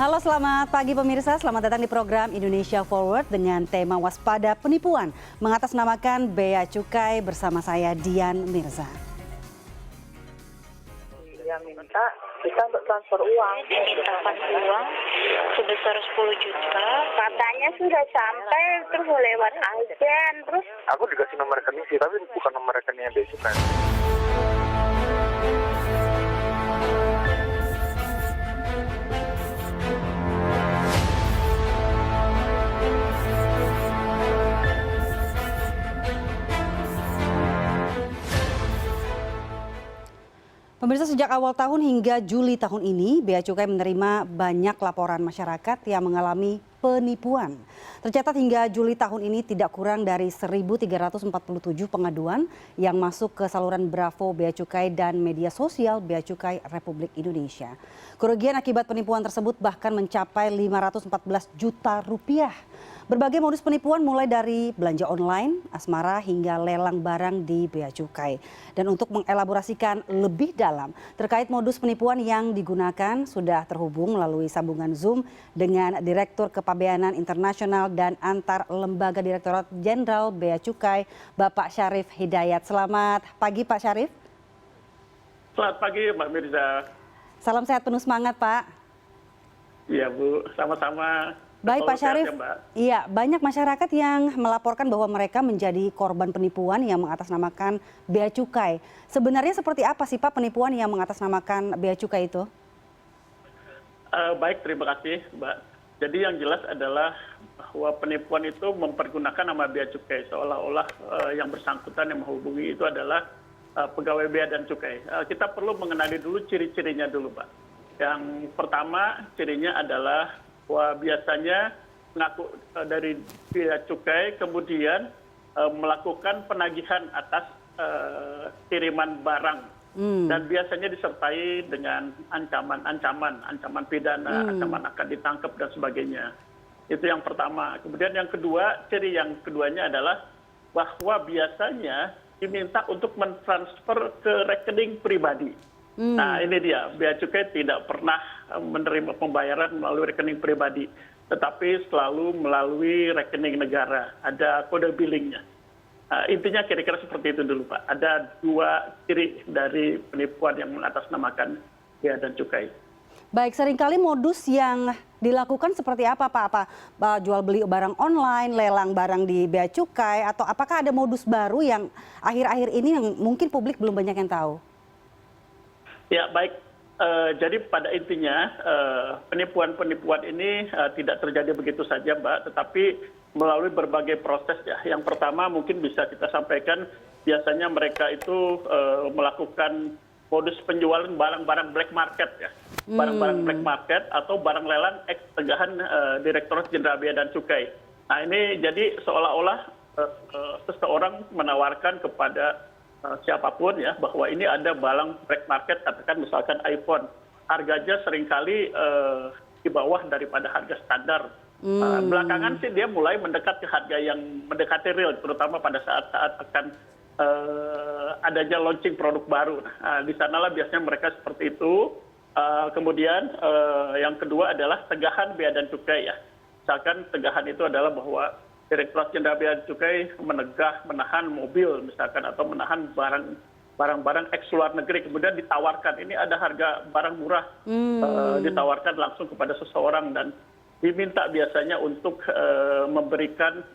Halo, selamat pagi pemirsa. Selamat datang di program Indonesia Forward dengan tema waspada penipuan mengatasnamakan Bea Cukai bersama saya Dian Mirza. Dia minta kita untuk transfer uang. Mintakan uang sebesar 10 juta. Katanya sudah sampai terus lewat agen terus. Aku dikasih nomor rekening sih, tapi bukan nomor rekeningnya Bea Cukai. Pemirsa, sejak awal tahun hingga Juli tahun ini, Bea Cukai menerima banyak laporan masyarakat yang mengalami penipuan. Tercatat hingga Juli tahun ini tidak kurang dari 1.347 pengaduan yang masuk ke saluran Bravo Bea Cukai dan media sosial Bea Cukai Republik Indonesia. Kerugian akibat penipuan tersebut bahkan mencapai 514 juta rupiah. Berbagai modus penipuan mulai dari belanja online, asmara hingga lelang barang di Bea Cukai. Dan untuk mengelaborasikan lebih dalam terkait modus penipuan yang digunakan sudah terhubung melalui sambungan Zoom dengan Direktur Kepabeanan Internasional dan Antar Lembaga Direktorat Jenderal Bea Cukai, Bapak Syarif Hidayat. Selamat pagi Pak Syarif. Selamat pagi Mbak Mirza. Salam sehat penuh semangat Pak. Iya Bu, sama-sama. Baik Pak Syarif, iya banyak masyarakat yang melaporkan bahwa mereka menjadi korban penipuan yang mengatasnamakan Bea Cukai. Sebenarnya seperti apa sih Pak penipuan yang mengatasnamakan Bea Cukai itu? Baik, terima kasih Mbak. Jadi yang jelas adalah bahwa penipuan itu mempergunakan nama Bea Cukai seolah-olah yang bersangkutan yang menghubungi itu adalah pegawai Bea dan Cukai. Kita perlu mengenali dulu ciri-cirinya dulu Pak. Yang pertama cirinya adalah bahwa biasanya mengaku dari Bea Cukai kemudian melakukan penagihan atas kiriman barang dan biasanya disertai dengan ancaman pidana, ancaman akan ditangkap dan sebagainya. Itu yang pertama. Kemudian yang kedua, ciri yang keduanya adalah bahwa biasanya diminta untuk mentransfer ke rekening pribadi. Nah ini dia, Bea Cukai tidak pernah menerima pembayaran melalui rekening pribadi, tetapi selalu melalui rekening negara, ada kode billingnya. Intinya kira-kira seperti itu dulu Pak, ada dua ciri dari penipuan yang mengatasnamakan Bea dan Cukai. Baik, seringkali modus yang dilakukan seperti apa Pak? Jual beli barang online, lelang barang di Bea Cukai, atau apakah ada modus baru yang akhir-akhir ini yang mungkin publik belum banyak yang tahu? Ya baik, jadi pada intinya penipuan-penipuan ini tidak terjadi begitu saja Mbak, tetapi melalui berbagai proses ya. Yang pertama mungkin bisa kita sampaikan biasanya mereka itu melakukan modus penjualan barang-barang black market ya. Barang-barang black market atau barang lelang ex tegahan Direktorat Jenderal Bea dan Cukai. Nah ini jadi seolah-olah seseorang menawarkan kepada siapapun ya bahwa ini ada barang black market, katakan misalkan iPhone, harganya seringkali di bawah daripada harga standar. Belakangan sih dia mulai mendekat ke harga yang mendekati real, terutama pada saat-saat akan adanya launching produk baru. Nah, di sanalah biasanya mereka seperti itu. Kemudian yang kedua adalah tegahan Bea dan Cukai ya. Misalkan tegahan itu adalah bahwa Direktorat Jenderal Bea dan Cukai menahan mobil misalkan atau menahan barang-barang eks luar negeri, kemudian ditawarkan ini ada harga barang murah, ditawarkan langsung kepada seseorang dan diminta biasanya untuk memberikan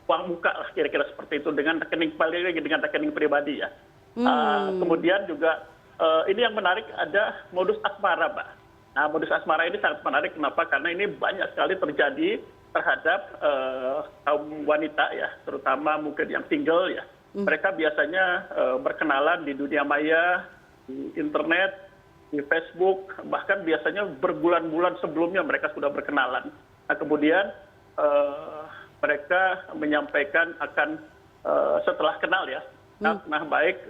uang muka lah kira-kira seperti itu dengan rekening pribadi ya. Kemudian juga ini yang menarik ada modus asmara Pak. Nah modus asmara ini sangat menarik, kenapa? Karena ini banyak sekali terjadi terhadap kaum wanita ya, terutama mungkin yang single ya. Mereka biasanya berkenalan di dunia maya, di internet, di Facebook, bahkan biasanya berbulan-bulan sebelumnya mereka sudah berkenalan. Nah kemudian mereka menyampaikan akan setelah kenal ya, nah baik,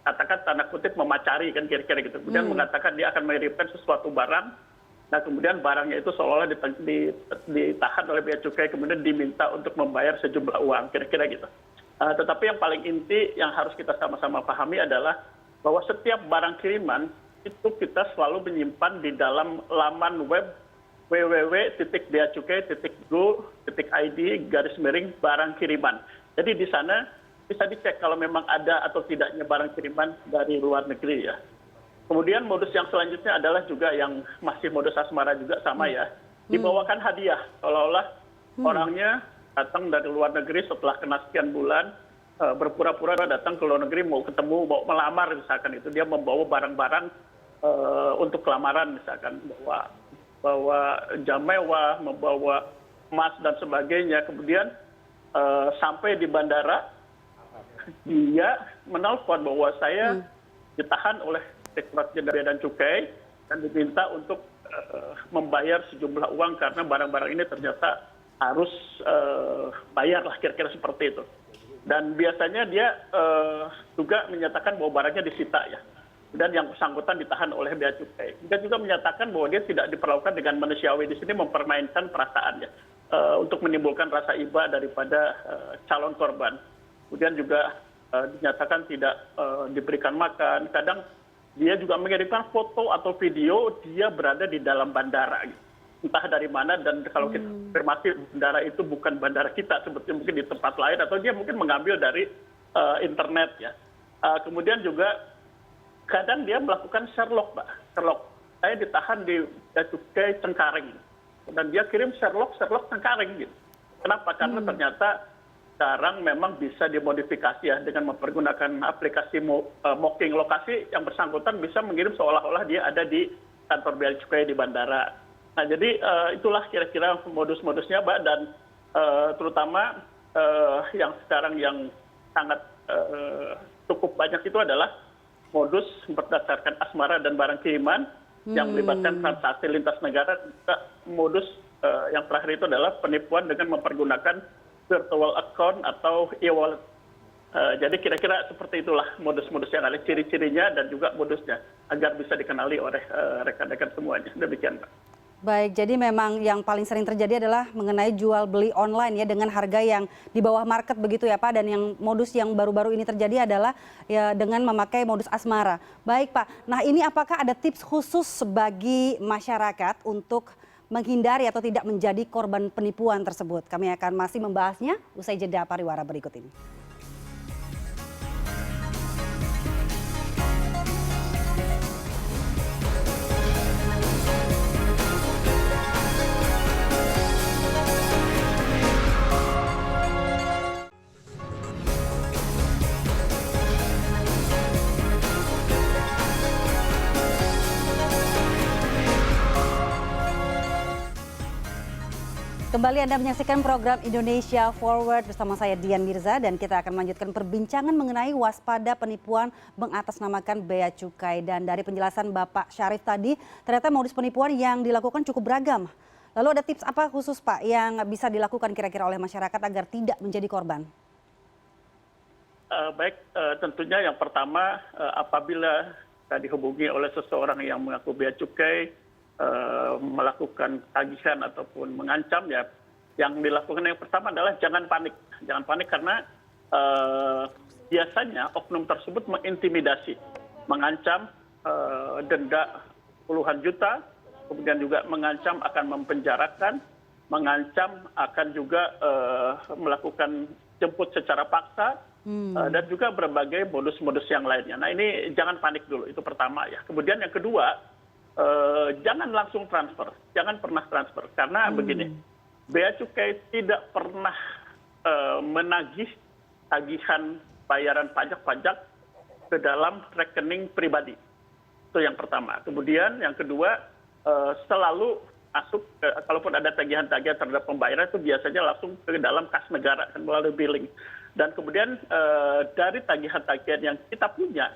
katakan tanda kutip memacari kan kira-kira gitu. Kemudian mengatakan dia akan mengirimkan sesuatu barang. Nah kemudian barangnya itu seolah-olah ditahan oleh Bea Cukai, kemudian diminta untuk membayar sejumlah uang, kira-kira gitu. Tetapi yang paling inti yang harus kita sama-sama pahami adalah bahwa setiap barang kiriman itu kita selalu menyimpan di dalam laman web www.beacukai.go.id/barang kiriman. Jadi di sana bisa dicek kalau memang ada atau tidaknya barang kiriman dari luar negeri ya. Kemudian modus yang selanjutnya adalah juga yang masih modus asmara juga sama ya. Dibawakan hadiah, seolah-olah orangnya datang dari luar negeri setelah kena sekian bulan, berpura-pura datang ke luar negeri mau ketemu, mau melamar misalkan itu. Dia membawa barang-barang untuk kelamaran misalkan, bawa jam mewah, membawa emas dan sebagainya. Kemudian sampai di bandara, dia menelpon bahwa saya ditahan oleh Direktorat Jenderal Bea dan Cukai dan diminta untuk membayar sejumlah uang karena barang-barang ini ternyata harus bayar lah, kira-kira seperti itu. Dan biasanya dia juga menyatakan bahwa barangnya disita ya. Dan yang bersangkutan ditahan oleh Bea Cukai. Dia juga menyatakan bahwa dia tidak diperlakukan dengan manusiawi, di sini mempermainkan perasaannya untuk menimbulkan rasa iba daripada calon korban. Kemudian juga dinyatakan tidak diberikan makan. Kadang dia juga mengirimkan foto atau video dia berada di dalam bandara. Entah dari mana, dan kalau kita konfirmasi bandara itu bukan bandara kita, sebetulnya mungkin di tempat lain, atau dia mungkin mengambil dari internet ya. Kemudian juga kadang dia melakukan Sherlock, Pak. Sherlock. Saya ditahan di Bea Cukai Cengkareng. Dan dia kirim Sherlock Cengkareng gitu. Kenapa? Karena ternyata sekarang memang bisa dimodifikasi ya dengan mempergunakan aplikasi mocking lokasi, yang bersangkutan bisa mengirim seolah-olah dia ada di kantor Bea Cukai di bandara. Nah, jadi itulah kira-kira modus-modusnya, Mbak, dan terutama yang sekarang yang sangat cukup banyak itu adalah modus berdasarkan asmara dan barang kiriman yang melibatkan transaksi lintas negara. Modus yang terakhir itu adalah penipuan dengan mempergunakan virtual account atau e-wallet. Jadi kira-kira seperti itulah modus-modus yang ada, ciri-cirinya dan juga modusnya, agar bisa dikenali oleh rekan-rekan semuanya. Demikian, Pak. Baik, jadi memang yang paling sering terjadi adalah mengenai jual beli online ya, dengan harga yang di bawah market begitu ya Pak, dan yang modus yang baru-baru ini terjadi adalah ya dengan memakai modus asmara. Baik Pak, nah ini apakah ada tips khusus bagi masyarakat untuk menghindari atau tidak menjadi korban penipuan tersebut? Kami akan masih membahasnya usai jeda pariwara berikut ini. Kembali Anda menyaksikan program Indonesia Forward bersama saya Dian Mirza, dan kita akan melanjutkan perbincangan mengenai waspada penipuan mengatasnamakan Bea Cukai. Dan dari penjelasan Bapak Syarif tadi, ternyata modus penipuan yang dilakukan cukup beragam. Lalu ada tips apa khusus Pak yang bisa dilakukan kira-kira oleh masyarakat agar tidak menjadi korban? Baik, tentunya yang pertama apabila dihubungi oleh seseorang yang mengaku Bea Cukai, melakukan tagihan ataupun mengancam, ya yang dilakukan yang pertama adalah jangan panik karena biasanya oknum tersebut mengintimidasi, mengancam denda puluhan juta, kemudian juga mengancam akan mempenjarakan, mengancam akan juga melakukan jemput secara paksa, dan juga berbagai modus-modus yang lainnya. Nah, ini jangan panik dulu, itu pertama ya. Kemudian yang kedua, jangan langsung transfer, jangan pernah transfer, karena begini, Bea Cukai tidak pernah menagih tagihan bayaran pajak ke dalam rekening pribadi. Itu yang pertama. Kemudian yang kedua, selalu masuk, kalaupun ada tagihan-tagihan terhadap pembayaran itu biasanya langsung ke dalam kas negara dan melalui billing. Dan kemudian dari tagihan-tagihan yang kita punya,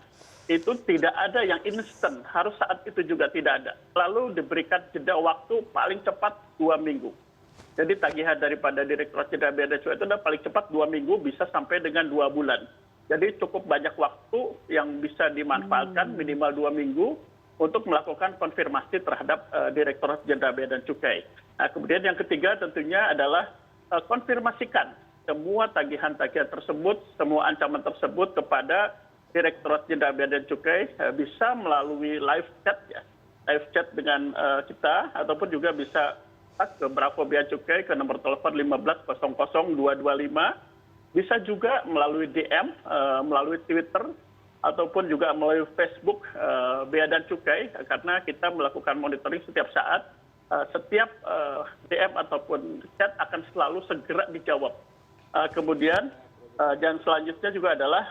itu tidak ada yang instan, harus saat itu juga tidak ada. Lalu diberikan jeda waktu paling cepat 2 minggu. Jadi tagihan daripada Direktorat Jenderal Bea dan Cukai itu paling cepat 2 minggu, bisa sampai dengan 2 bulan. Jadi cukup banyak waktu yang bisa dimanfaatkan, minimal 2 minggu, untuk melakukan konfirmasi terhadap Direktorat Jenderal Bea dan Cukai. Nah, kemudian yang ketiga tentunya adalah konfirmasikan semua tagihan-tagihan tersebut, semua ancaman tersebut kepada Direktorat Jenderal Bea dan Cukai, bisa melalui live chat ya, live chat dengan kita, ataupun juga bisa ke Bravo Bea Cukai ke nomor telepon 15000225. Bisa juga melalui DM, melalui Twitter, ataupun juga melalui Facebook Bea dan Cukai, karena kita melakukan monitoring setiap saat. Setiap DM ataupun chat akan selalu segera dijawab. Kemudian dan selanjutnya juga adalah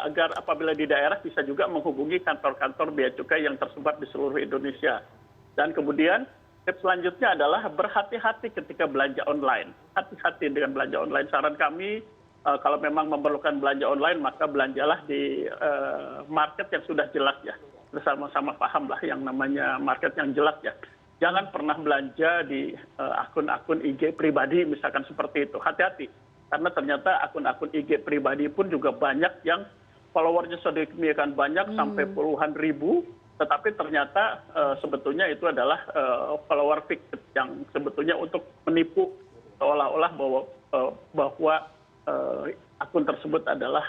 agar apabila di daerah bisa juga menghubungi kantor-kantor Bea Cukai yang tersebar di seluruh Indonesia. Dan kemudian tips selanjutnya adalah berhati-hati ketika belanja online. Hati-hati dengan belanja online. Saran kami kalau memang memerlukan belanja online maka belanjalah di market yang sudah jelas ya. Bersama-sama paham lah yang namanya market yang jelas ya. Jangan pernah belanja di akun-akun IG pribadi misalkan seperti itu. Hati-hati. Karena ternyata akun-akun IG pribadi pun juga banyak yang followernya sedemikian banyak sampai puluhan ribu. Tetapi ternyata sebetulnya itu adalah follower fiktif yang sebetulnya untuk menipu seolah-olah bahwa akun tersebut adalah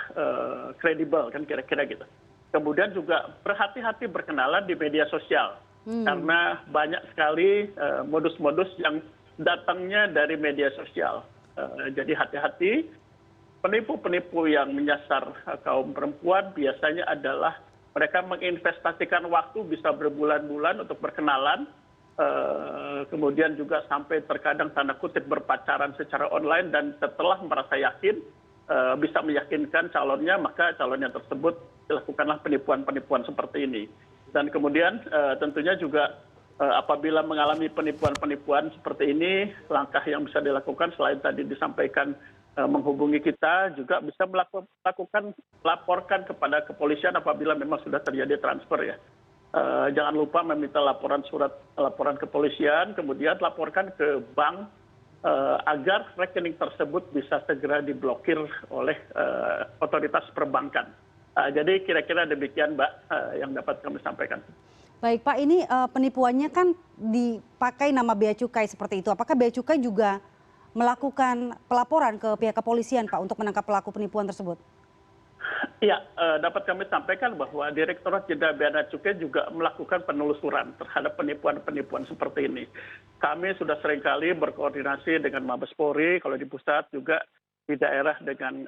kredibel kan kira-kira gitu. Kemudian juga berhati-hati berkenalan di media sosial. Karena banyak sekali modus-modus yang datangnya dari media sosial. Jadi hati-hati, penipu-penipu yang menyasar kaum perempuan biasanya adalah mereka menginvestasikan waktu bisa berbulan-bulan untuk berkenalan, kemudian juga sampai terkadang tanda kutip berpacaran secara online dan setelah merasa yakin bisa meyakinkan calonnya, maka calonnya tersebut dilakukanlah penipuan-penipuan seperti ini. Dan kemudian tentunya juga apabila mengalami penipuan-penipuan seperti ini, langkah yang bisa dilakukan selain tadi disampaikan menghubungi kita, juga bisa laporkan kepada kepolisian apabila memang sudah terjadi transfer ya. Jangan lupa meminta surat laporan kepolisian, kemudian laporkan ke bank agar rekening tersebut bisa segera diblokir oleh otoritas perbankan. Jadi kira-kira demikian Mbak yang dapat kami sampaikan. Baik Pak, ini penipuannya kan dipakai nama Bea Cukai seperti itu. Apakah Bea Cukai juga melakukan pelaporan ke pihak kepolisian Pak untuk menangkap pelaku penipuan tersebut? Iya, dapat kami sampaikan bahwa Direktorat Jenderal Bea dan Cukai juga melakukan penelusuran terhadap penipuan-penipuan seperti ini. Kami sudah seringkali berkoordinasi dengan Mabes Polri, kalau di pusat juga di daerah dengan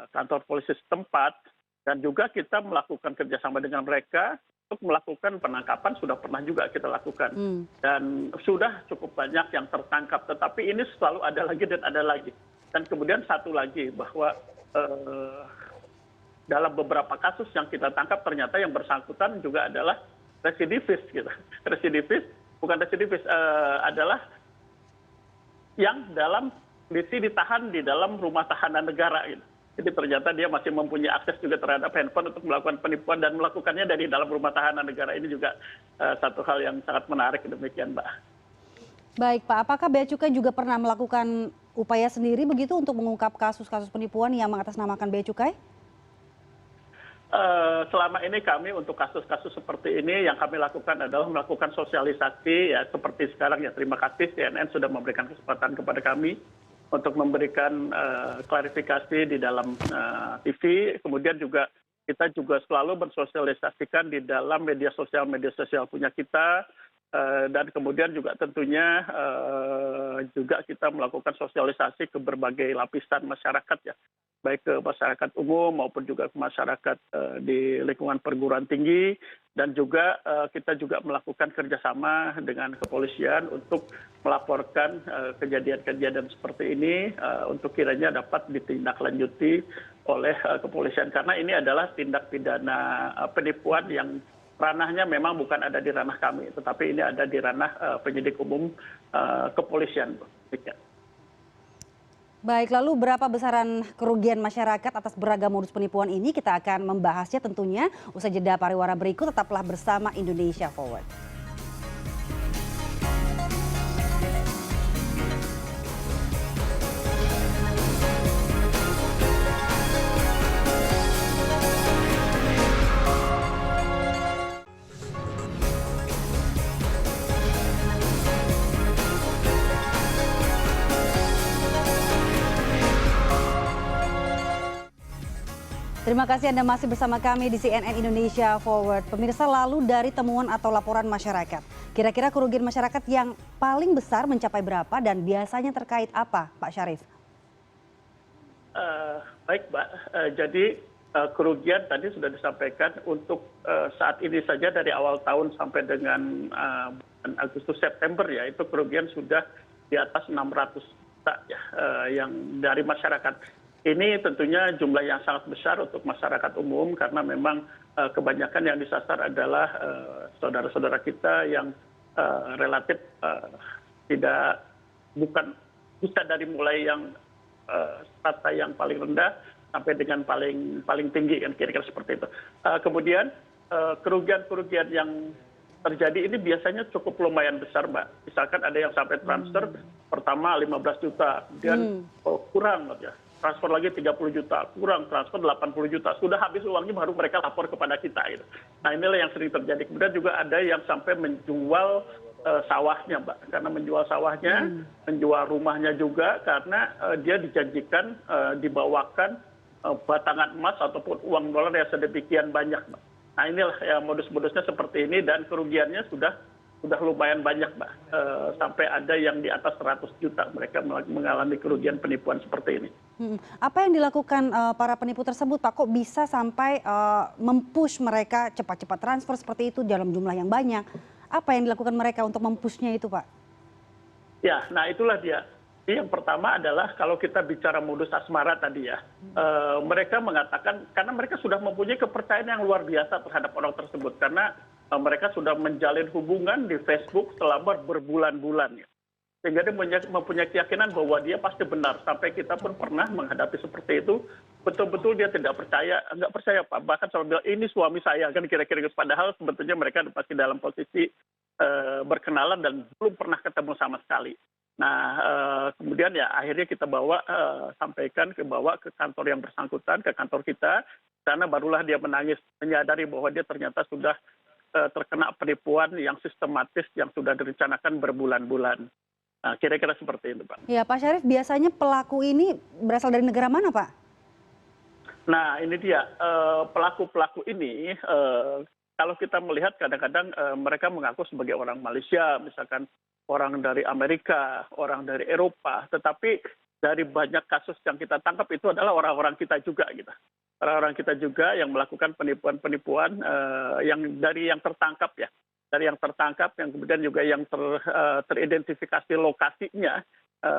kantor polisi setempat, dan juga kita melakukan kerjasama dengan mereka untuk melakukan penangkapan sudah pernah juga kita lakukan. Dan sudah cukup banyak yang tertangkap, tetapi ini selalu ada lagi dan ada lagi. Dan kemudian satu lagi bahwa dalam beberapa kasus yang kita tangkap ternyata yang bersangkutan juga adalah residivis gitu. Residivis, bukan residivis, adalah yang dalam kondisi ditahan di dalam rumah tahanan negara gitu. Jadi ternyata dia masih mempunyai akses juga terhadap handphone untuk melakukan penipuan dan melakukannya dari dalam rumah tahanan negara. Ini juga satu hal yang sangat menarik demikian Mbak. Baik Pak, apakah Bea Cukai juga pernah melakukan upaya sendiri begitu untuk mengungkap kasus-kasus penipuan yang mengatasnamakan Bea Cukai? Selama ini kami untuk kasus-kasus seperti ini yang kami lakukan adalah melakukan sosialisasi ya seperti sekarang ya, terima kasih CNN sudah memberikan kesempatan kepada kami untuk memberikan klarifikasi di dalam TV. Kemudian juga kita juga selalu bersosialisasikan di dalam media sosial punya kita, dan kemudian juga tentunya juga kita melakukan sosialisasi ke berbagai lapisan masyarakat ya, baik ke masyarakat umum maupun juga ke masyarakat di lingkungan perguruan tinggi, dan juga kita juga melakukan kerjasama dengan kepolisian untuk melaporkan kejadian-kejadian seperti ini untuk kiranya dapat ditindaklanjuti oleh kepolisian, karena ini adalah tindak pidana penipuan yang ranahnya memang bukan ada di ranah kami, tetapi ini ada di ranah penyidik umum kepolisian. Baik, lalu berapa besaran kerugian masyarakat atas beragam modus penipuan ini? Kita akan membahasnya tentunya usai jeda pariwara berikut. Tetaplah bersama Indonesia Forward. Terima kasih Anda masih bersama kami di CNN Indonesia Forward. Pemirsa, lalu dari temuan atau laporan masyarakat, Kira-kira kerugian masyarakat yang paling besar mencapai berapa dan biasanya terkait apa, Pak Syarif? Baik, Mbak. Jadi kerugian tadi sudah disampaikan untuk saat ini saja dari awal tahun sampai dengan bulan Agustus September ya, itu kerugian sudah di atas 600 juta ya, yang dari masyarakat. Ini tentunya jumlah yang sangat besar untuk masyarakat umum karena memang kebanyakan yang disasar adalah saudara-saudara kita yang relatif bukan bisa dari mulai yang strata yang paling rendah sampai dengan paling tinggi kan kira-kira seperti itu. Kemudian kerugian-kerugian yang terjadi ini biasanya cukup lumayan besar, Mbak. Misalkan ada yang sampai transfer pertama 15 juta, kemudian kurang ya. Transfer lagi 30 juta, kurang transfer 80 juta. Sudah habis uangnya baru mereka lapor kepada kita gitu. Nah, inilah yang sering terjadi. Kemudian juga ada yang sampai menjual sawahnya, Mbak. Karena menjual sawahnya, menjual rumahnya juga karena dia dijanjikan dibawakan batangan emas ataupun uang dolar yang sedemikian banyak, Mbak. Nah, inilah ya modus-modusnya seperti ini dan kerugiannya sudah lumayan banyak, Mbak. Sampai ada yang di atas 100 juta mereka mengalami kerugian penipuan seperti ini. Apa yang dilakukan para penipu tersebut, Pak? Kok bisa sampai mempush mereka cepat-cepat transfer seperti itu dalam jumlah yang banyak? Apa yang dilakukan mereka untuk mempushnya itu, Pak? Ya, nah itulah dia. Yang pertama adalah kalau kita bicara modus asmara tadi ya, mereka mengatakan karena mereka sudah mempunyai kepercayaan yang luar biasa terhadap orang tersebut karena mereka sudah menjalin hubungan di Facebook selama berbulan-bulan ya. Sehingga dia mempunyai keyakinan bahwa dia pasti benar. Sampai kita pun pernah menghadapi seperti itu, betul-betul dia tidak percaya, nggak percaya Pak. Bahkan sampai bilang ini suami saya kan kira-kira gitu. Padahal sebetulnya mereka masih dalam posisi berkenalan dan belum pernah ketemu sama sekali. Nah, kemudian ya akhirnya kita bawa ke kantor yang bersangkutan, ke kantor kita. Karena barulah dia menangis, menyadari bahwa dia ternyata sudah terkena penipuan yang sistematis yang sudah direncanakan berbulan-bulan. Nah, kira-kira seperti itu, Pak. Ya, Pak Syarif, biasanya pelaku ini berasal dari negara mana, Pak? Nah, ini dia. Pelaku-pelaku ini, kalau kita melihat kadang-kadang mereka mengaku sebagai orang Malaysia, misalkan orang dari Amerika, orang dari Eropa. Tetapi dari banyak kasus yang kita tangkap itu adalah orang-orang kita juga gitu. Orang-orang kita juga yang melakukan penipuan-penipuan yang tertangkap ya. Dari yang tertangkap, yang kemudian juga yang teridentifikasi lokasinya,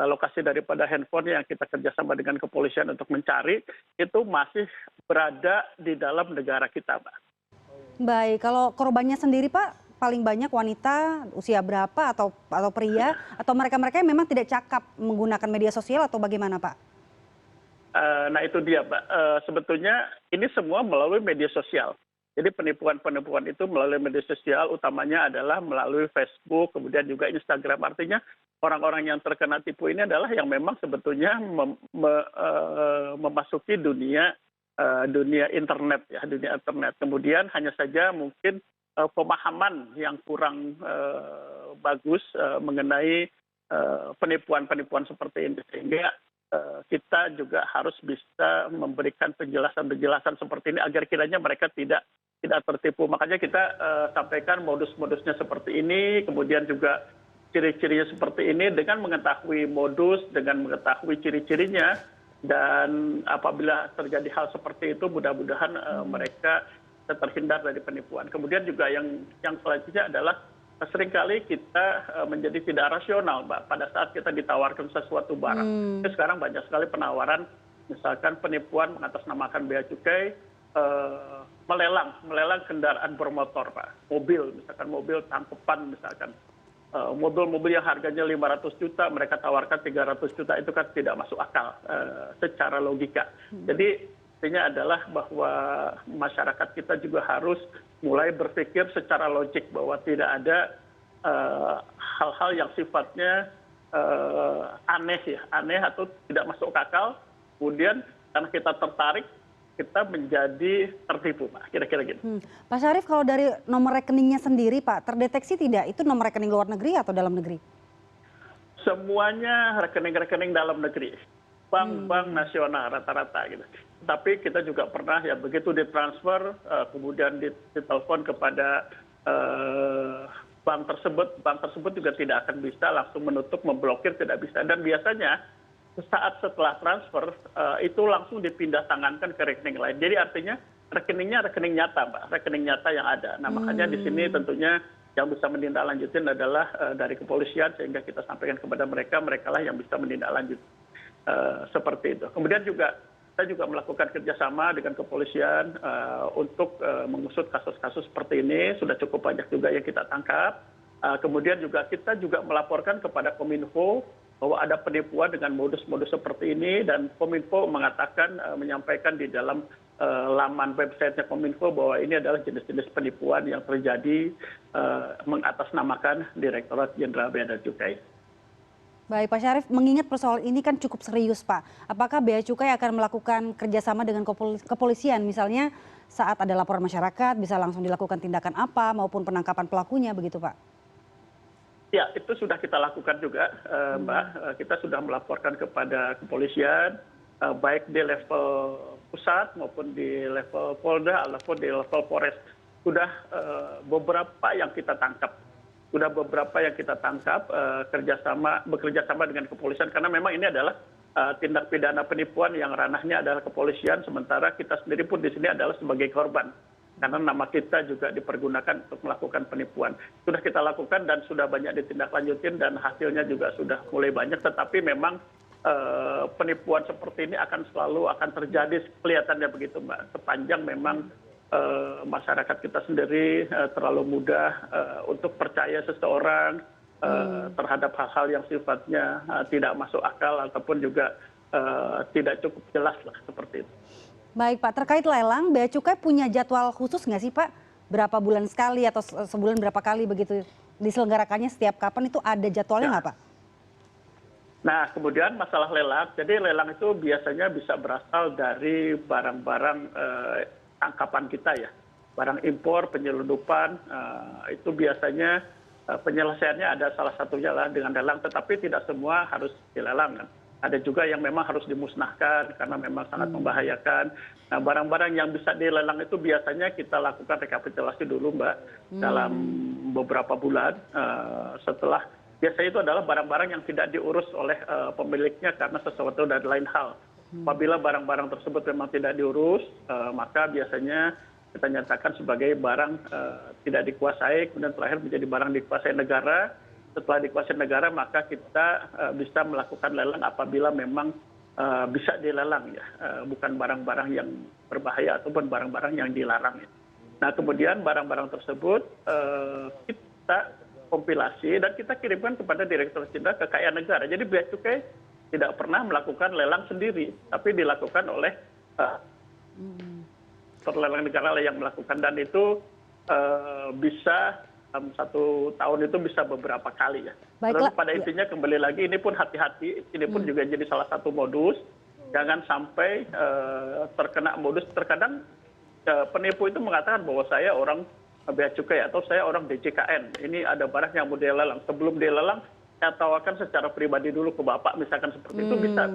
lokasi daripada handphone yang kita kerjasama dengan kepolisian untuk mencari, itu masih berada di dalam negara kita, Pak. Baik, kalau korbannya sendiri, Pak, paling banyak wanita usia berapa atau pria atau mereka-mereka yang memang tidak cakap menggunakan media sosial atau bagaimana, Pak? Nah itu dia, Pak. Sebetulnya ini semua melalui media sosial. Jadi penipuan-penipuan itu melalui media sosial utamanya adalah melalui Facebook, kemudian juga Instagram. Artinya orang-orang yang terkena tipu ini adalah yang memang sebetulnya memasuki dunia internet ya, dunia internet. Kemudian hanya saja mungkin pemahaman yang kurang bagus mengenai penipuan-penipuan seperti ini sehingga kita juga harus bisa memberikan penjelasan-penjelasan seperti ini agar kiranya mereka tidak tertipu. Makanya kita sampaikan modus-modusnya seperti ini, kemudian juga ciri-cirinya seperti ini dengan mengetahui modus, dengan mengetahui ciri-cirinya, dan apabila terjadi hal seperti itu mudah-mudahan mereka terhindar dari penipuan. Kemudian juga yang selanjutnya adalah seringkali kita menjadi tidak rasional, Mbak, pada saat kita ditawarkan sesuatu barang. Sekarang banyak sekali penawaran, misalkan penipuan mengatasnamakan bea cukai, melelang kendaraan bermotor, Pak. Mobil, misalkan mobil tangkepan, misalkan. Mobil-mobil yang harganya 500 juta, mereka tawarkan 300 juta, itu kan tidak masuk akal secara logika. Jadi, intinya adalah bahwa masyarakat kita juga harus mulai berpikir secara logik bahwa tidak ada hal-hal yang sifatnya aneh atau tidak masuk akal. Kemudian karena kita tertarik, kita menjadi tertipu, Pak. Kira-kira gitu. Pak Syarif, kalau dari nomor rekeningnya sendiri, Pak, terdeteksi tidak itu nomor rekening luar negeri atau dalam negeri? Semuanya rekening-rekening dalam negeri. Bank-bank nasional rata-rata gitu. Tapi kita juga pernah ya begitu ditransfer, kemudian ditelepon kepada bank tersebut juga tidak akan bisa langsung menutup, memblokir, tidak bisa. Dan biasanya saat setelah transfer itu langsung dipindah tangankan ke rekening lain. Jadi artinya rekeningnya rekening nyata, Mbak, rekening nyata yang ada. Nah, makanya di sini tentunya yang bisa menindaklanjutin adalah dari kepolisian, sehingga kita sampaikan kepada mereka, mereka lah yang bisa menindaklanjuti seperti itu. Kemudian juga kita juga melakukan kerjasama dengan kepolisian untuk mengusut kasus-kasus seperti ini. Sudah cukup banyak juga yang kita tangkap. Kemudian juga kita juga melaporkan kepada Kominfo bahwa ada penipuan dengan modus-modus seperti ini, dan Kominfo mengatakan, menyampaikan di dalam laman websitenya Kominfo bahwa ini adalah jenis-jenis penipuan yang terjadi mengatasnamakan Direktorat Jenderal Bea dan Cukai. Baik Pak Syarif, mengingat persoalan ini kan cukup serius Pak. Apakah Bea Cukai akan melakukan kerjasama dengan kepolisian, misalnya saat ada laporan masyarakat bisa langsung dilakukan tindakan apa maupun penangkapan pelakunya begitu Pak? Ya, itu sudah kita lakukan juga, Mbak. Kita sudah melaporkan kepada kepolisian, baik di level pusat maupun di level Polda ataupun di level Polres. Sudah beberapa yang kita tangkap. Bekerja sama dengan kepolisian, karena memang ini adalah tindak pidana penipuan yang ranahnya adalah kepolisian, sementara kita sendiri pun di sini adalah sebagai korban. Karena nama kita juga dipergunakan untuk melakukan penipuan. Sudah kita lakukan dan sudah banyak ditindaklanjutin dan hasilnya juga sudah mulai banyak. Tetapi memang penipuan seperti ini akan selalu terjadi, kelihatannya begitu Mbak. Sepanjang memang masyarakat kita sendiri terlalu mudah untuk percaya seseorang terhadap hal-hal yang sifatnya tidak masuk akal ataupun juga tidak cukup jelas lah seperti itu. Baik Pak, terkait lelang, Bea Cukai punya jadwal khusus nggak sih Pak? Berapa bulan sekali atau sebulan berapa kali begitu diselenggarakannya, setiap kapan itu ada jadwalnya nggak Pak? Nah, kemudian masalah lelang, jadi lelang itu biasanya bisa berasal dari barang-barang tangkapan kita ya. Barang impor, penyelundupan, itu biasanya penyelesaiannya ada salah satunya lah dengan lelang, tetapi tidak semua harus dilelang kan. Ada juga yang memang harus dimusnahkan karena memang sangat membahayakan. Nah, barang-barang yang bisa dilelang itu biasanya kita lakukan rekapitulasi dulu Mbak, dalam beberapa bulan setelah. Biasanya itu adalah barang-barang yang tidak diurus oleh pemiliknya karena sesuatu dan lain hal. Apabila barang-barang tersebut memang tidak diurus, maka biasanya kita nyatakan sebagai barang tidak dikuasai, kemudian terakhir menjadi barang dikuasai negara. Setelah dikuasai negara, maka kita bisa melakukan lelang apabila memang bisa dilelang ya, bukan barang-barang yang berbahaya ataupun barang-barang yang dilarang ya. Nah, kemudian barang-barang tersebut kita kompilasi dan kita kirimkan kepada Direktorat Jenderal Kekayaan Negara. Jadi Bea Cukai tidak pernah melakukan lelang sendiri, tapi dilakukan oleh lelang negara yang melakukan, dan itu bisa dalam 1 tahun itu bisa beberapa kali ya. Lalu pada intinya kembali lagi, ini pun hati-hati, ini pun juga jadi salah satu modus. Jangan sampai terkena modus. Terkadang penipu itu mengatakan bahwa saya orang Bea Cukai atau saya orang DJKN. Ini ada barang yang mau dilelang. Sebelum dilelang, saya tawarkan secara pribadi dulu ke Bapak, misalkan seperti itu, bisa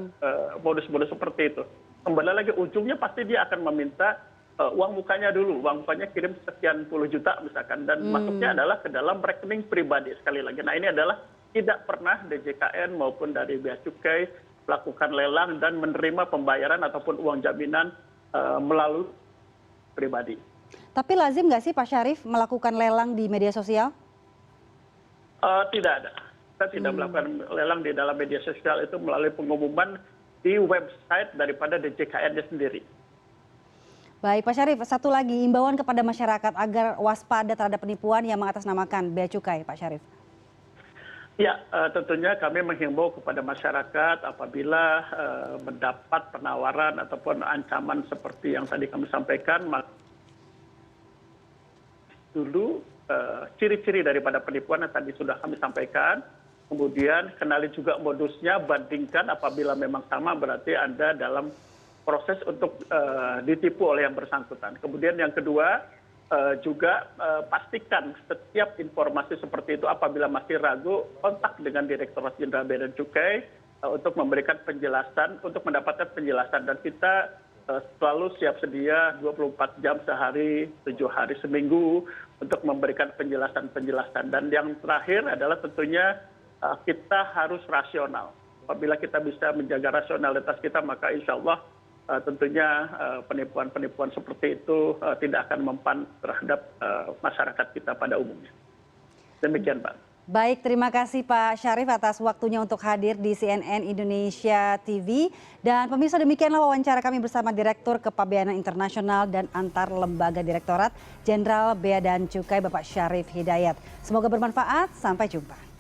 modus-modus seperti itu. Kembali lagi, ujungnya pasti dia akan meminta uang mukanya dulu, uang mukanya kirim sekian puluh juta misalkan, dan masuknya adalah ke dalam rekening pribadi sekali lagi. Nah, ini adalah tidak pernah DJKN maupun dari Bea Cukai melakukan lelang dan menerima pembayaran ataupun uang jaminan melalui pribadi. Tapi lazim nggak sih Pak Syarif melakukan lelang di media sosial? Tidak ada. Kita tidak melakukan lelang di dalam media sosial, itu melalui pengumuman di website daripada DJKN-nya sendiri. Baik Pak Syarif, satu lagi imbauan kepada masyarakat agar waspada terhadap penipuan yang mengatasnamakan Bea Cukai, Pak Syarif. Ya, tentunya kami menghimbau kepada masyarakat apabila mendapat penawaran ataupun ancaman seperti yang tadi kami sampaikan, dulu ciri-ciri daripada penipuan yang tadi sudah kami sampaikan, kemudian kenali juga modusnya, bandingkan apabila memang sama berarti Anda dalam proses untuk ditipu oleh yang bersangkutan. Kemudian yang kedua, juga pastikan setiap informasi seperti itu apabila masih ragu, kontak dengan Direktorat Jenderal Bea dan Cukai untuk memberikan penjelasan, untuk mendapatkan penjelasan. Dan kita selalu siap sedia 24 jam sehari, 7 hari seminggu untuk memberikan penjelasan-penjelasan. Dan yang terakhir adalah tentunya kita harus rasional. Apabila kita bisa menjaga rasionalitas kita, maka insya Allah tentunya penipuan-penipuan seperti itu tidak akan mempan terhadap masyarakat kita pada umumnya. Demikian, Pak. Baik, terima kasih Pak Syarif atas waktunya untuk hadir di CNN Indonesia TV. Dan pemirsa, demikianlah wawancara kami bersama Direktur Kepabeanan Internasional dan Antar Lembaga Direktorat Jenderal Bea dan Cukai Bapak Syarif Hidayat. Semoga bermanfaat, sampai jumpa.